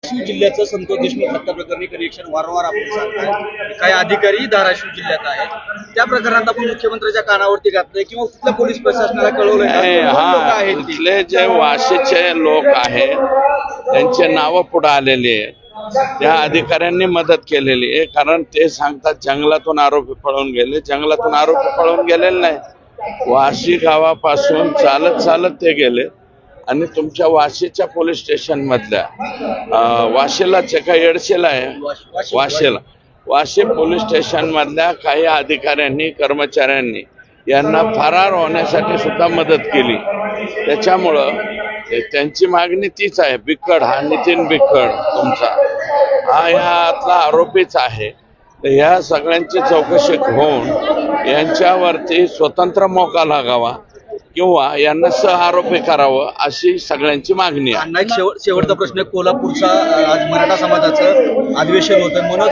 धाराशिव जिल्ह्याचं संतोष देशमुख हत्या प्रकरणी कनेक्शन वारंवार आपण सांगताय, काही अधिकारी धाराशिव जिल्ह्यात आहेत, त्या प्रकरणात आपण मुख्यमंत्र्यांच्या कानावरती घातलंय किंवा कुठल्या पोलीस प्रशासनाला कळवलंय? हा, इथले जे वाशीचे लोक आहेत त्यांचे नावं पुढे आलेली आहे, त्या अधिकाऱ्यांनी मदत केलेली आहे. कारण ते सांगतात जंगलातून आरोपी पळून गेले. जंगलातून आरोपी पळून गेलेले नाही, वाशी गावापासून चालत चालत ते गेले आणि तुमच्या वाशीच्या पोलीस स्टेशन मधल्या वाशीला का येडशीला आहे वाशी पोलीस स्टेशन मधल्या काही अधिकाऱ्यांनी कर्मचाऱ्यांनी यांना फरार होण्यासाठी सुद्धा मदत केली. त्याच्यामुळं त्यांची मागणी तीच आहे. बिक्कड हा नितीन बिक्कड तुमचा हा यातला आरोपीच आहे. ह्या सगळ्यांची चौकशी होऊन यांच्यावरती स्वतंत्र मोका लागावा किंवा यांना सह आरोपी करावं अशी सगळ्यांची मागणी आहे. शेवटचा प्रश्न, कोल्हापूरचा आज मराठा समाजाचं अधिवेशन होतं, मनोज